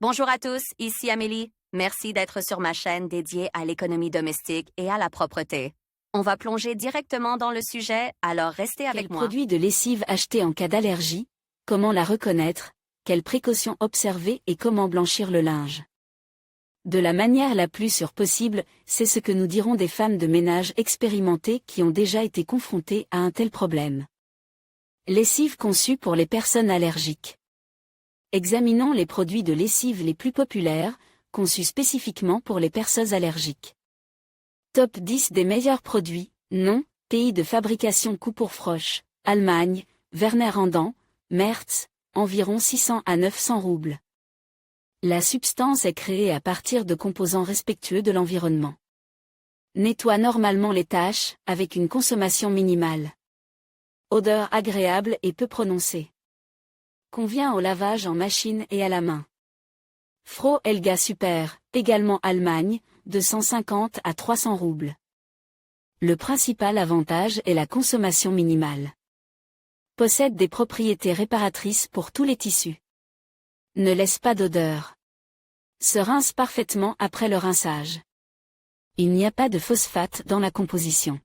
Bonjour à tous, ici Amélie. Merci d'être sur ma chaîne dédiée à l'économie domestique et à la propreté. On va plonger directement dans le sujet, alors restez avec Quel moi. produit de lessive acheter en cas d'allergie? Comment la reconnaître? Quelles précautions observer et comment blanchir le linge? De la manière la plus sûre possible, c'est ce que nous diront des femmes de ménage expérimentées qui ont déjà été confrontées à un tel problème. Lessive conçue pour les personnes allergiques. Examinons les produits de lessive les plus populaires, conçus spécifiquement pour les personnes allergiques. Top 10 des meilleurs produits. Nom, pays de fabrication Coupe-Froche, Allemagne, Werner Andan, Merz, environ 600 à 900 roubles. La substance est créée à partir de composants respectueux de l'environnement. Nettoie normalement les taches, avec une consommation minimale. Odeur agréable et peu prononcée. Convient au lavage en machine et à la main. Fro Elga Super, également Allemagne, de 150 à 300 roubles. Le principal avantage est la consommation minimale. Possède des propriétés réparatrices pour tous les tissus. Ne laisse pas d'odeur. Se rince parfaitement après le rinçage. Il n'y a pas de phosphate dans la composition.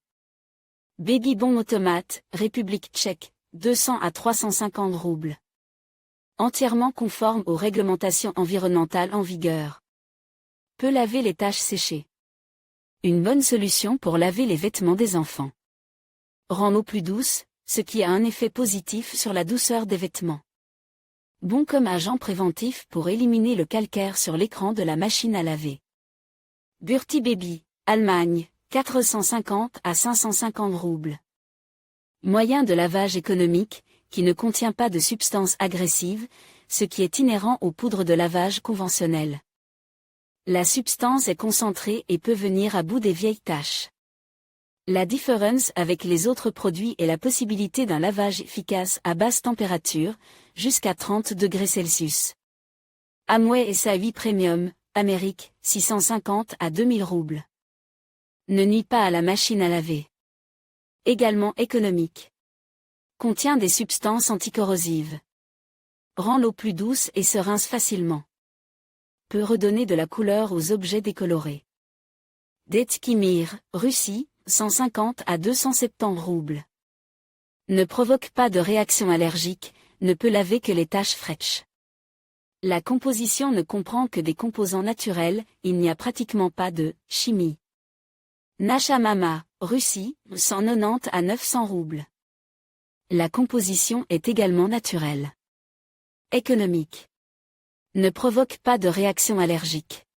Baby Bon Automate, République tchèque, 200 à 350 roubles. Entièrement conforme aux réglementations environnementales en vigueur. Peut laver les taches séchées. Une bonne solution pour laver les vêtements des enfants. Rend l'eau plus douce, ce qui a un effet positif sur la douceur des vêtements. Bon comme agent préventif pour éliminer le calcaire sur l'écran de la machine à laver. Burti Baby, Allemagne, 450 à 550 roubles. Moyen de lavage économique, qui ne contient pas de substances agressives, ce qui est inhérent aux poudres de lavage conventionnelles. La substance est concentrée et peut venir à bout des vieilles taches. La différence avec les autres produits est la possibilité d'un lavage efficace à basse température, jusqu'à 30 degrés Celsius. Amway SA8 Premium, Amérique, 650 à 2000 roubles. Ne nuit pas à la machine à laver. Également économique. Contient des substances anticorrosives. Rend l'eau plus douce et se rince facilement. Peut redonner de la couleur aux objets décolorés. Detkimir, Russie, 150 à 270 roubles. Ne provoque pas de réaction allergique, ne peut laver que les taches fraîches. La composition ne comprend que des composants naturels, il n'y a pratiquement pas de chimie. Nasha Mama, Russie, 190 à 900 roubles. La composition est également naturelle. Économique. Ne provoque pas de réaction allergique.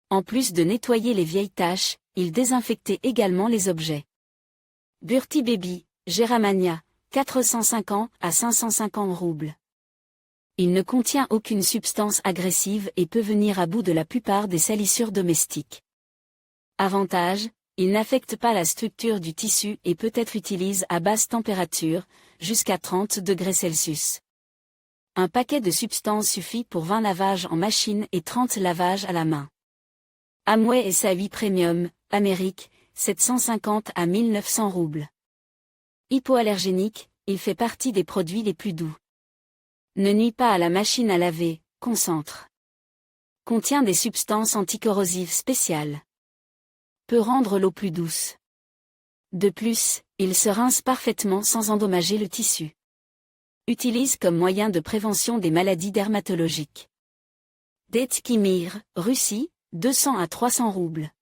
En plus de nettoyer les vieilles taches, il désinfectait également les objets. Burti Baby, Geramania, 450 à 550 roubles. Il ne contient aucune substance agressive et peut venir à bout de la plupart des salissures domestiques. Avantage, il n'affecte pas la structure du tissu et peut être utilisé à basse température, jusqu'à 30 degrés Celsius. Un paquet de substances suffit pour 20 lavages en machine et 30 lavages à la main. Amway SA8 Premium, Amérique, 750 à 1900 roubles. Hypoallergénique, il fait partie des produits les plus doux. Ne nuit pas à la machine à laver, concentre. Contient des substances anticorrosives spéciales. Peut rendre l'eau plus douce. De plus, il se rince parfaitement sans endommager le tissu. Utilise comme moyen de prévention des maladies dermatologiques. Detkimir, Russie, 200 à 300 roubles.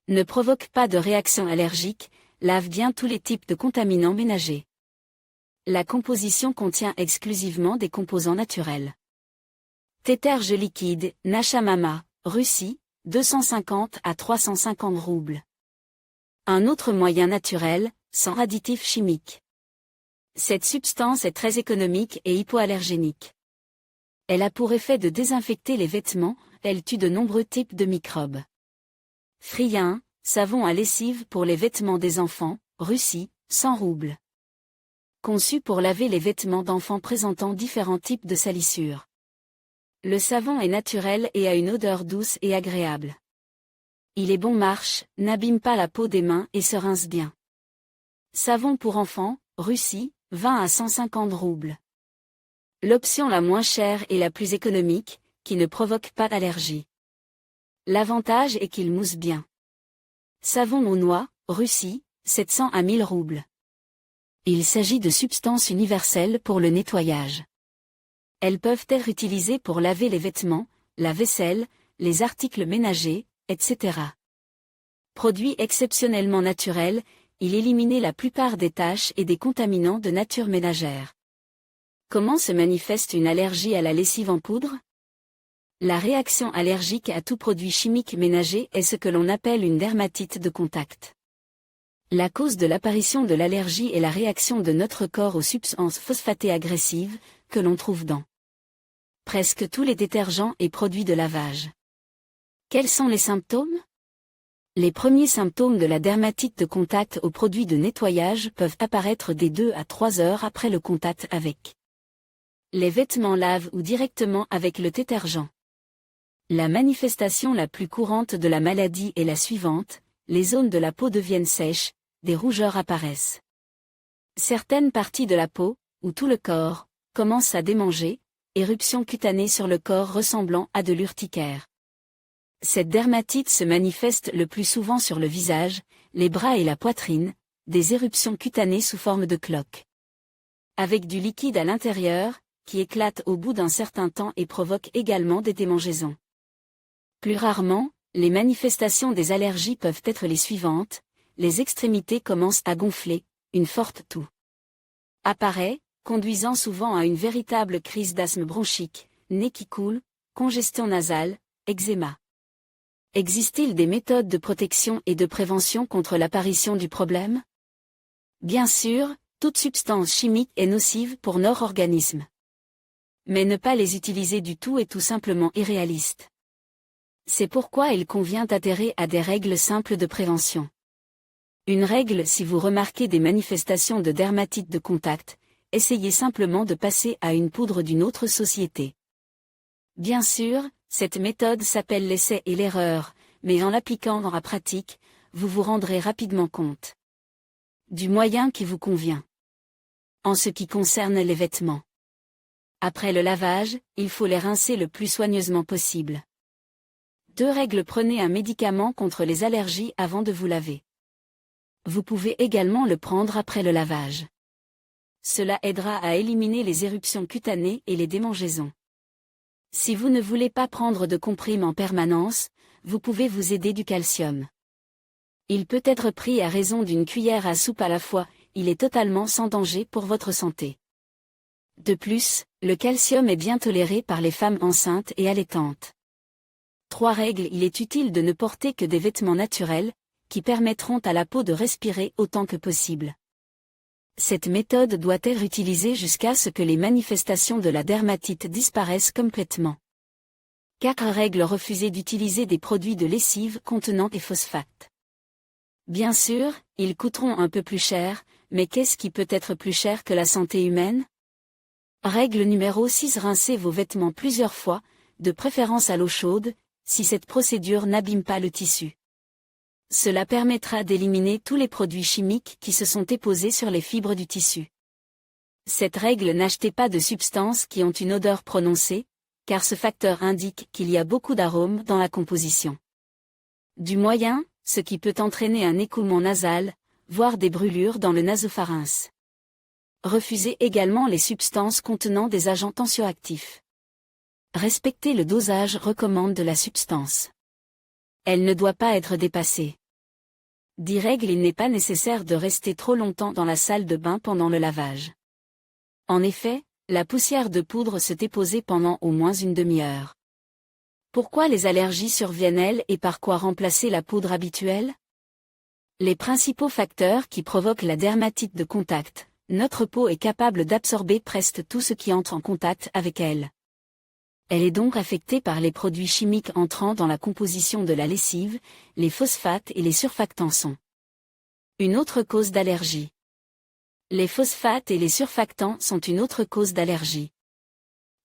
Ne provoque pas de réaction allergique, lave bien tous les types de contaminants ménagers. La composition contient exclusivement des composants naturels. Téterge liquide, Nasha Mama, Russie, 250 à 350 roubles. Un autre moyen naturel, sans additifs chimiques. Cette substance est très économique et hypoallergénique. Elle a pour effet de désinfecter les vêtements, elle tue de nombreux types de microbes. Frien, savon à lessive pour les vêtements des enfants, Russie, 100 roubles. Conçu pour laver les vêtements d'enfants présentant différents types de salissures. Le savon est naturel et a une odeur douce et agréable. Il est bon marche, n'abîme pas la peau des mains et se rince bien. Savon pour enfants, Russie, 20 à 150 roubles. L'option la moins chère et la plus économique, qui ne provoquent pas d'allergie. L'avantage est qu'ils moussent bien. Savon aux noix, Russie, 700 à 1000 roubles. Il s'agit de substances universelles pour le nettoyage. Elles peuvent être utilisées pour laver les vêtements, la vaisselle, les articles ménagers, etc. Produit exceptionnellement naturel, il élimine la plupart des taches et des contaminants de nature ménagère. Comment se manifeste une allergie à la lessive en poudre? La réaction allergique à tout produit chimique ménager est ce que l'on appelle une dermatite de contact. La cause de l'apparition de l'allergie est la réaction de notre corps aux substances phosphatées agressives, que l'on trouve dans presque tous les détergents et produits de lavage. Quels sont les symptômes? Les premiers symptômes de la dermatite de contact aux produits de nettoyage peuvent apparaître dès 2 à 3 heures après le contact avec les vêtements lave ou directement avec le détergent. La manifestation la plus courante de la maladie est la suivante: les zones de la peau deviennent sèches, des rougeurs apparaissent. Certaines parties de la peau, ou tout le corps, commencent à démanger, éruptions cutanées sur le corps ressemblant à de l'urticaire. Cette dermatite se manifeste le plus souvent sur le visage, les bras et la poitrine, des éruptions cutanées sous forme de cloques. Avec du liquide à l'intérieur, qui éclate au bout d'un certain temps et provoque également des démangeaisons. Plus rarement, les manifestations des allergies peuvent être les suivantes: les extrémités commencent à gonfler, une forte toux apparaît, conduisant souvent à une véritable crise d'asthme bronchique, nez qui coule, congestion nasale, eczéma. Existe-t-il des méthodes de protection et de prévention contre l'apparition du problème? Bien sûr, toute substance chimique est nocive pour notre organisme. Mais ne pas les utiliser du tout est tout simplement irréaliste. C'est pourquoi il convient d'adhérer à des règles simples de prévention. Une règle: si vous remarquez des manifestations de dermatite de contact, essayez simplement de passer à une poudre d'une autre société. Bien sûr, cette méthode s'appelle l'essai et l'erreur, mais en l'appliquant dans la pratique, vous vous rendrez rapidement compte du moyen qui vous convient. En ce qui concerne les vêtements, après le lavage, il faut les rincer le plus soigneusement possible. 2 règles: prenez un médicament contre les allergies avant de vous laver. Vous pouvez également le prendre après le lavage. Cela aidera à éliminer les éruptions cutanées et les démangeaisons. Si vous ne voulez pas prendre de comprimés en permanence, vous pouvez vous aider du calcium. Il peut être pris à raison d'une cuillère à soupe à la fois, il est totalement sans danger pour votre santé. De plus, le calcium est bien toléré par les femmes enceintes et allaitantes. 3 règles: il est utile de ne porter que des vêtements naturels, qui permettront à la peau de respirer autant que possible. Cette méthode doit être utilisée jusqu'à ce que les manifestations de la dermatite disparaissent complètement. 4 règles: refusez d'utiliser des produits de lessive contenant des phosphates. Bien sûr, ils coûteront un peu plus cher, mais qu'est-ce qui peut être plus cher que la santé humaine? Règle numéro 6: rincez vos vêtements plusieurs fois, de préférence à l'eau chaude, si cette procédure n'abîme pas le tissu. Cela permettra d'éliminer tous les produits chimiques qui se sont déposés sur les fibres du tissu. Cette règle: n'achetez pas de substances qui ont une odeur prononcée, car ce facteur indique qu'il y a beaucoup d'arômes dans la composition du moyen, ce qui peut entraîner un écoulement nasal, voire des brûlures dans le nasopharynx. Refusez également les substances contenant des agents tensioactifs. Respectez le dosage recommandé de la substance. Elle ne doit pas être dépassée. 10 règles: il n'est pas nécessaire de rester trop longtemps dans la salle de bain pendant le lavage. En effet, la poussière de poudre se dépose pendant au moins une demi-heure. Pourquoi les allergies surviennent-elles et par quoi remplacer la poudre habituelle? Les principaux facteurs qui provoquent la dermatite de contact: notre peau est capable d'absorber presque tout ce qui entre en contact avec elle. Elle est donc affectée par les produits chimiques entrant dans la composition de la lessive, les phosphates et les surfactants sont une autre cause d'allergie. Les phosphates et les surfactants sont une autre cause d'allergie.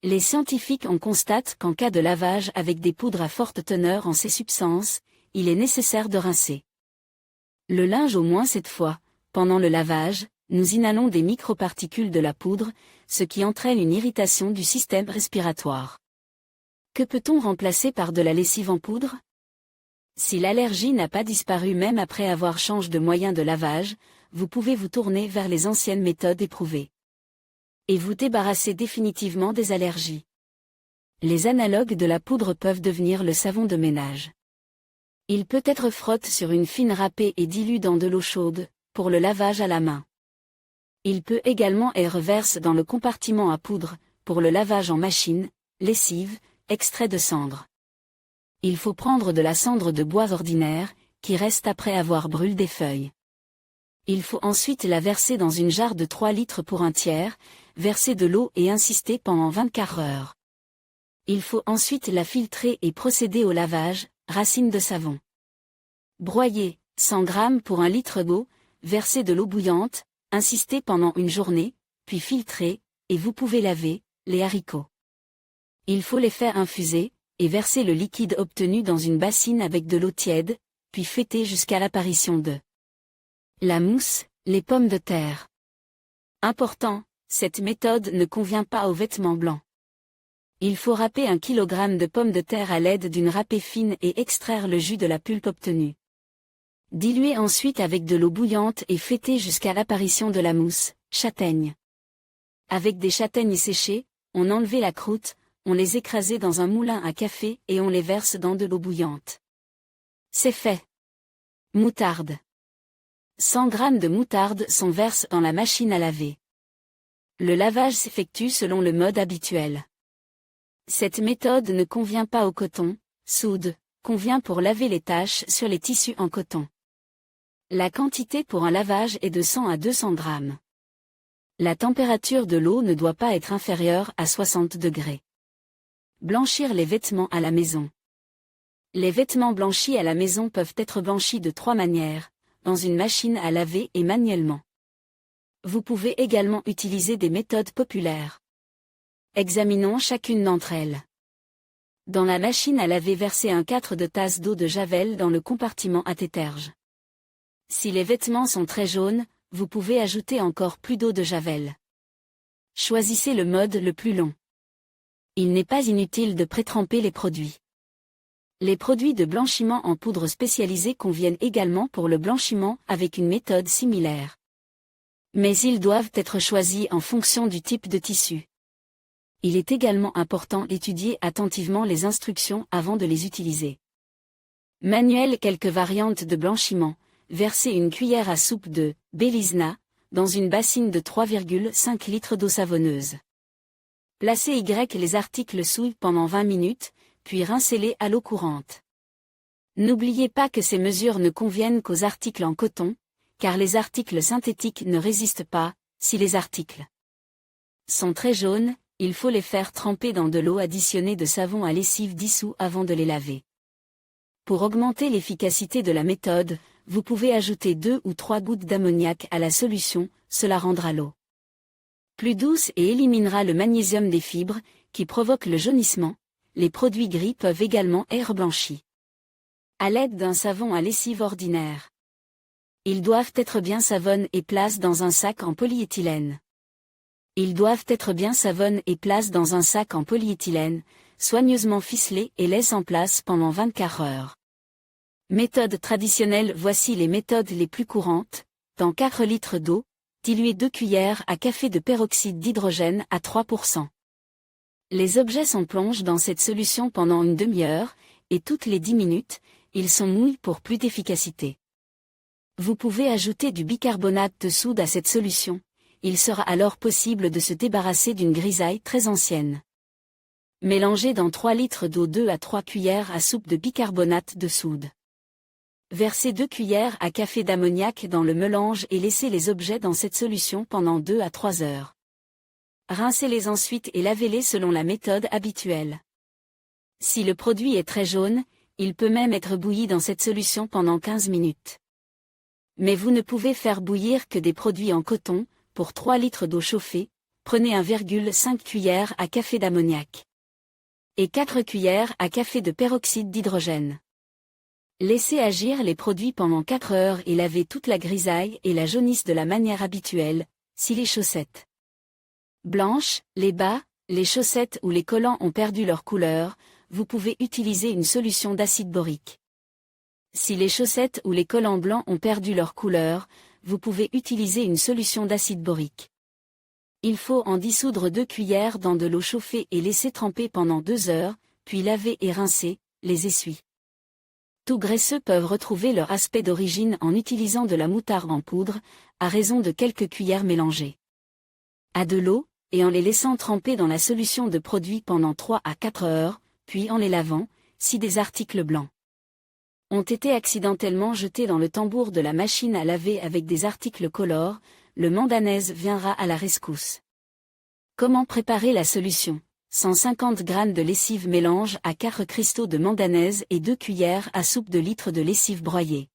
Les scientifiques en constatent qu'en cas de lavage avec des poudres à forte teneur en ces substances, il est nécessaire de rincer le linge au moins 7 fois. Pendant le lavage, nous inhalons des microparticules de la poudre, ce qui entraîne une irritation du système respiratoire. Que peut-on remplacer par de la lessive en poudre? Si l'allergie n'a pas disparu même après avoir changé de moyen de lavage, vous pouvez vous tourner vers les anciennes méthodes éprouvées. Et vous débarrasser définitivement des allergies. Les analogues de la poudre peuvent devenir le savon de ménage. Il peut être frotte sur une fine râpée et dilue dans de l'eau chaude, pour le lavage à la main. Il peut également être verse dans le compartiment à poudre, pour le lavage en machine, lessive, extrait de cendre. Il faut prendre de la cendre de bois ordinaire, qui reste après avoir brûlé des feuilles. Il faut ensuite la verser dans une jarre de 3 litres pour un tiers, verser de l'eau et insister pendant 24 heures. Il faut ensuite la filtrer et procéder au lavage, racine de savon. Broyer, 100 g pour 1 litre d'eau, verser de l'eau bouillante, insister pendant une journée, puis filtrer, et vous pouvez laver, les haricots. Il faut les faire infuser, et verser le liquide obtenu dans une bassine avec de l'eau tiède, puis fêter jusqu'à l'apparition de la mousse, les pommes de terre. Important, cette méthode ne convient pas aux vêtements blancs. Il faut râper 1 kg de pommes de terre à l'aide d'une râpée fine et extraire le jus de la pulpe obtenue. Diluer ensuite avec de l'eau bouillante et fêter jusqu'à l'apparition de la mousse, châtaigne. Avec des châtaignes séchées, on enlevait la croûte, on les écrasait dans un moulin à café et on les verse dans de l'eau bouillante. C'est fait. Moutarde. 100 g de moutarde sont versés dans la machine à laver. Le lavage s'effectue selon le mode habituel. Cette méthode ne convient pas au coton, soude, convient pour laver les taches sur les tissus en coton. La quantité pour un lavage est de 100 à 200 g. La température de l'eau ne doit pas être inférieure à 60 degrés. Blanchir les vêtements à la maison. Les vêtements blanchis à la maison peuvent être blanchis de 3 manières, dans une machine à laver et manuellement. Vous pouvez également utiliser des méthodes populaires. Examinons chacune d'entre elles. Dans la machine à laver, versez 1/4 de tasse d'eau de javel dans le compartiment à déterge. Si les vêtements sont très jaunes, vous pouvez ajouter encore plus d'eau de javel. Choisissez le mode le plus long. Il n'est pas inutile de pré-tremper les produits. Les produits de blanchiment en poudre spécialisée conviennent également pour le blanchiment avec une méthode similaire. Mais ils doivent être choisis en fonction du type de tissu. Il est également important d'étudier attentivement les instructions avant de les utiliser. Manuel. Quelques variantes de blanchiment. Versez 1 cuillère à soupe de Bélisna dans une bassine de 3,5 litres d'eau savonneuse. Placez les articles sous pendant 20 minutes, puis rincez-les à l'eau courante. N'oubliez pas que ces mesures ne conviennent qu'aux articles en coton, car les articles synthétiques ne résistent pas. Si les articles sont très jaunes, il faut les faire tremper dans de l'eau additionnée de savon à lessive dissous avant de les laver. Pour augmenter l'efficacité de la méthode, vous pouvez ajouter 2 ou 3 gouttes d'ammoniac à la solution, cela rendra l'eau plus douce et éliminera le magnésium des fibres, qui provoque le jaunissement. Les produits gris peuvent également être blanchis à l'aide d'un savon à lessive ordinaire. Ils doivent être bien savonnés et placés dans un sac en polyéthylène. Soigneusement ficelés et laissés en place pendant 24 heures. Méthode traditionnelle. Voici les méthodes les plus courantes. Dans 4 litres d'eau, diluez 2 cuillères à café de peroxyde d'hydrogène à 3%. Les objets sont plongés dans cette solution pendant une demi-heure, et toutes les 10 minutes, ils sont mouillés pour plus d'efficacité. Vous pouvez ajouter du bicarbonate de soude à cette solution. Il sera alors possible de se débarrasser d'une grisaille très ancienne. Mélangez dans 3 litres d'eau 2 à 3 cuillères à soupe de bicarbonate de soude. Versez 2 cuillères à café d'ammoniac dans le mélange et laissez les objets dans cette solution pendant 2 à 3 heures. Rincez-les ensuite et lavez-les selon la méthode habituelle. Si le produit est très jaune, il peut même être bouilli dans cette solution pendant 15 minutes. Mais vous ne pouvez faire bouillir que des produits en coton. Pour 3 litres d'eau chauffée, prenez 1,5 cuillères à café d'ammoniac et 4 cuillères à café de peroxyde d'hydrogène. Laissez agir les produits pendant 4 heures et lavez toute la grisaille et la jaunisse de la manière habituelle. Si les chaussettes blanches, les bas, les chaussettes ou les collants ont perdu leur couleur, vous pouvez utiliser une solution d'acide borique. Si les chaussettes ou les collants blancs ont perdu leur couleur, vous pouvez utiliser une solution d'acide borique. Il faut en dissoudre 2 cuillères dans de l'eau chauffée et laisser tremper pendant 2 heures, puis laver et rincer les essuies. Tout graisseux peuvent retrouver leur aspect d'origine en utilisant de la moutarde en poudre, à raison de quelques cuillères mélangées à de l'eau, et en les laissant tremper dans la solution de produit pendant 3 à 4 heures, puis en les lavant, si des articles blancs ont été accidentellement jetés dans le tambour de la machine à laver avec des articles colores, le manganèse viendra à la rescousse. Comment préparer la solution? 150 g de lessive mélange à 4 cristaux de manganèse et 2 cuillères à soupe de litre de lessive broyée.